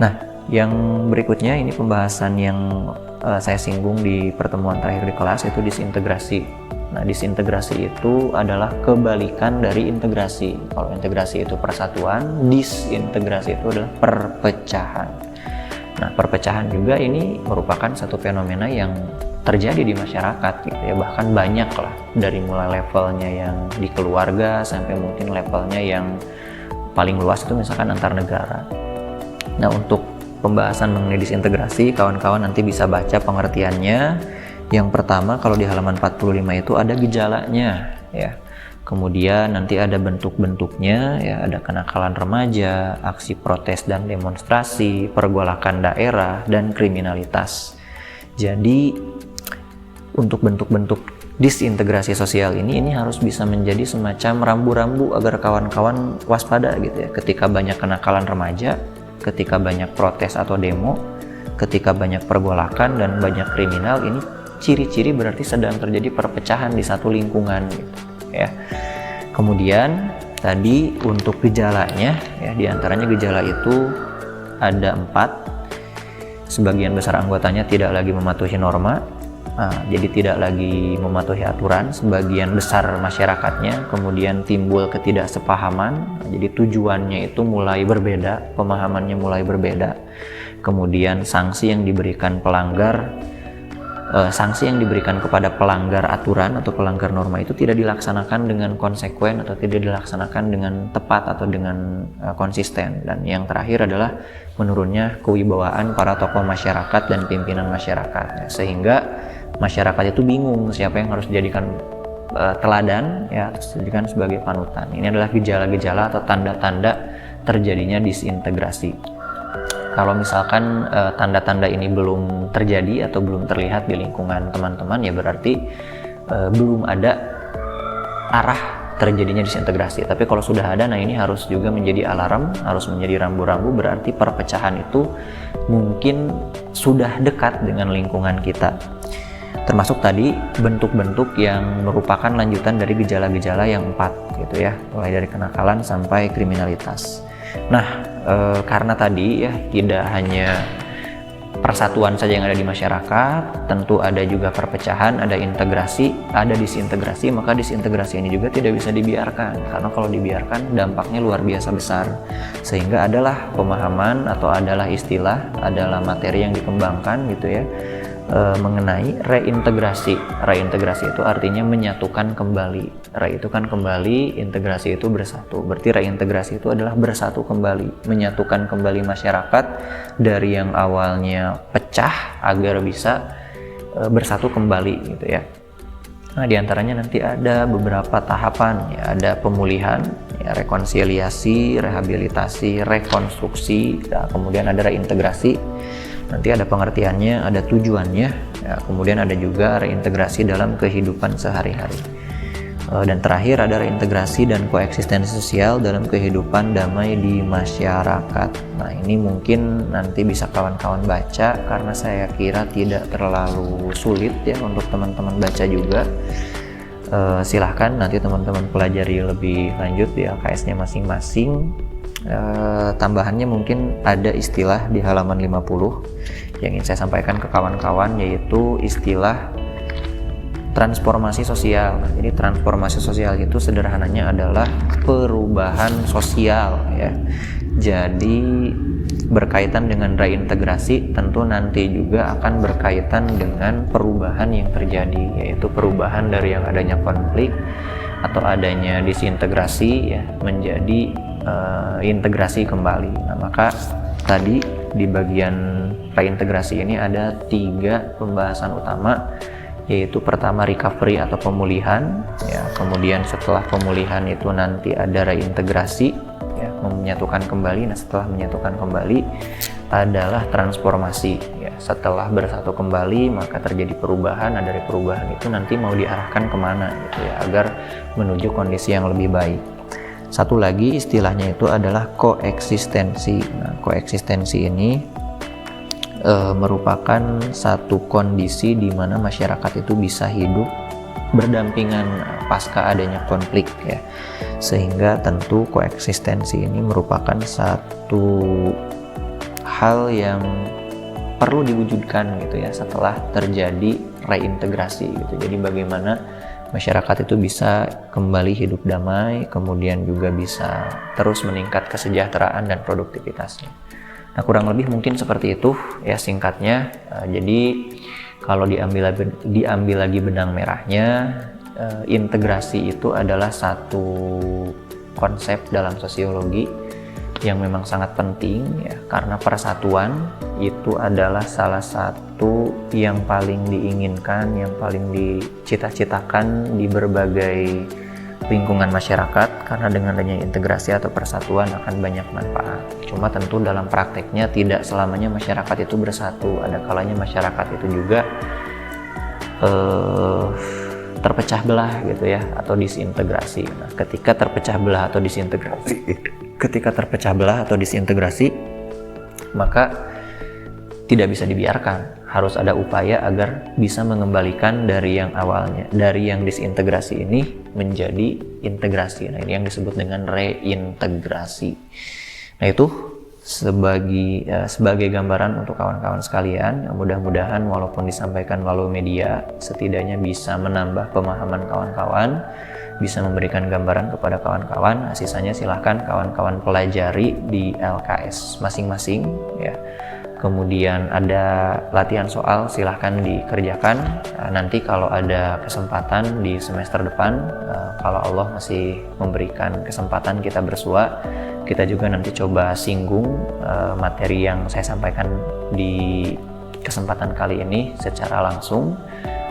Nah, yang berikutnya ini pembahasan yang saya singgung di pertemuan terakhir di kelas, itu disintegrasi. Nah, disintegrasi itu adalah kebalikan dari integrasi. Kalau integrasi itu persatuan, disintegrasi itu adalah perpecahan. Nah, perpecahan juga ini merupakan satu fenomena yang terjadi di masyarakat gitu ya, bahkan banyak lah, dari mulai levelnya yang di keluarga sampai mungkin levelnya yang paling luas itu misalkan antar negara. Nah, untuk pembahasan mengenai disintegrasi, kawan-kawan nanti bisa baca pengertiannya. Yang pertama, kalau di halaman 45 itu ada gejalanya ya. Kemudian nanti ada bentuk-bentuknya ya, ada kenakalan remaja, aksi protes dan demonstrasi, pergolakan daerah, dan kriminalitas. Jadi untuk bentuk-bentuk disintegrasi sosial ini harus bisa menjadi semacam rambu-rambu agar kawan-kawan waspada gitu ya. Ketika banyak kenakalan remaja, ketika banyak protes atau demo, ketika banyak pergolakan dan banyak kriminal, ini ciri-ciri berarti sedang terjadi perpecahan di satu lingkungan gitu ya. Kemudian tadi untuk gejalanya ya, diantaranya gejala itu ada 4. Sebagian besar anggotanya tidak lagi mematuhi norma, jadi tidak lagi mematuhi aturan sebagian besar masyarakatnya. Kemudian timbul ketidaksepahaman, jadi tujuannya itu mulai berbeda, pemahamannya mulai berbeda. Kemudian sanksi yang diberikan kepada pelanggar aturan atau pelanggar norma itu tidak dilaksanakan dengan konsekuen atau tidak dilaksanakan dengan tepat atau dengan konsisten. Dan yang terakhir adalah menurunnya kewibawaan para tokoh masyarakat dan pimpinan masyarakat, sehingga masyarakat itu bingung siapa yang harus dijadikan teladan ya, harus dijadikan sebagai panutan. Ini adalah gejala-gejala atau tanda-tanda terjadinya disintegrasi. Kalau misalkan tanda-tanda ini belum terjadi atau belum terlihat di lingkungan teman-teman, ya berarti belum ada arah terjadinya disintegrasi. Tapi kalau sudah ada, nah ini harus juga menjadi alarm, harus menjadi rambu-rambu, berarti perpecahan itu mungkin sudah dekat dengan lingkungan kita. Termasuk tadi bentuk-bentuk yang merupakan lanjutan dari gejala-gejala yang 4 gitu ya, mulai dari kenakalan sampai kriminalitas. Nah, karena tadi ya tidak hanya persatuan saja yang ada di masyarakat, tentu ada juga perpecahan, ada integrasi, ada disintegrasi, maka disintegrasi ini juga tidak bisa dibiarkan, karena kalau dibiarkan dampaknya luar biasa besar. Sehingga adalah pemahaman atau adalah istilah, adalah materi yang dikembangkan gitu ya, mengenai reintegrasi. Reintegrasi itu artinya menyatukan kembali. Re itu kan kembali, integrasi itu bersatu. Berarti reintegrasi itu adalah bersatu kembali, menyatukan kembali masyarakat dari yang awalnya pecah agar bisa bersatu kembali gitu ya. Nah, diantaranya nanti ada beberapa tahapan ya, ada pemulihan, ya, rekonsiliasi, rehabilitasi, rekonstruksi, ya, kemudian ada reintegrasi. Nanti ada pengertiannya, ada tujuannya, ya, kemudian ada juga reintegrasi dalam kehidupan sehari-hari. Dan terakhir ada reintegrasi dan koeksistensi sosial dalam kehidupan damai di masyarakat. Nah, ini mungkin nanti bisa kawan-kawan baca, karena saya kira tidak terlalu sulit ya untuk teman-teman baca juga. Silahkan nanti teman-teman pelajari lebih lanjut di LKS-nya masing-masing. Tambahannya mungkin ada istilah di halaman 50 yang ingin saya sampaikan ke kawan-kawan, yaitu istilah transformasi sosial. Jadi transformasi sosial itu sederhananya adalah perubahan sosial ya. Jadi berkaitan dengan reintegrasi, tentu nanti juga akan berkaitan dengan perubahan yang terjadi, yaitu perubahan dari yang adanya konflik atau adanya disintegrasi ya menjadi integrasi kembali. Nah, maka tadi di bagian reintegrasi ini ada 3 pembahasan utama, yaitu pertama recovery atau pemulihan ya, kemudian setelah pemulihan itu nanti ada reintegrasi ya, menyatukan kembali. Nah, setelah menyatukan kembali adalah transformasi ya, setelah bersatu kembali maka terjadi perubahan. Nah, dari perubahan itu nanti mau diarahkan kemana gitu ya, agar menuju kondisi yang lebih baik. Satu lagi istilahnya itu adalah koeksistensi. Nah, koeksistensi ini merupakan satu kondisi di mana masyarakat itu bisa hidup berdampingan pasca adanya konflik ya. Sehingga tentu koeksistensi ini merupakan satu hal yang perlu diwujudkan gitu ya setelah terjadi reintegrasi gitu. Jadi bagaimana masyarakat itu bisa kembali hidup damai, kemudian juga bisa terus meningkat kesejahteraan dan produktivitasnya. Nah, kurang lebih mungkin seperti itu ya singkatnya. Jadi kalau diambil lagi benang merahnya, integrasi itu adalah satu konsep dalam sosiologi yang memang sangat penting ya, karena persatuan itu adalah salah satu yang paling diinginkan, yang paling dicita-citakan di berbagai lingkungan masyarakat, karena dengan adanya integrasi atau persatuan akan banyak manfaat. Cuma tentu dalam prakteknya tidak selamanya masyarakat itu bersatu, ada kalanya masyarakat itu juga terpecah belah gitu ya, atau disintegrasi. Nah, ketika terpecah belah atau disintegrasi, maka tidak bisa dibiarkan. Harus ada upaya agar bisa mengembalikan dari yang awalnya, dari yang disintegrasi ini menjadi integrasi. Nah, ini yang disebut dengan reintegrasi. Nah, itu sebagai gambaran untuk kawan-kawan sekalian. Mudah-mudahan walaupun disampaikan melalui media, setidaknya bisa menambah pemahaman kawan-kawan, bisa memberikan gambaran kepada kawan-kawan. Sisanya silahkan kawan-kawan pelajari di LKS masing-masing ya. Kemudian ada latihan soal, silahkan dikerjakan. Nanti kalau ada kesempatan di semester depan, kalau Allah masih memberikan kesempatan kita bersua, kita juga nanti coba singgung materi yang saya sampaikan di kesempatan kali ini secara langsung,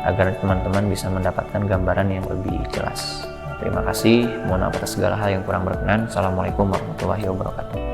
agar teman-teman bisa mendapatkan gambaran yang lebih jelas. Terima kasih, mohon maaf atas segala hal yang kurang berkenan. Assalamualaikum warahmatullahi wabarakatuh.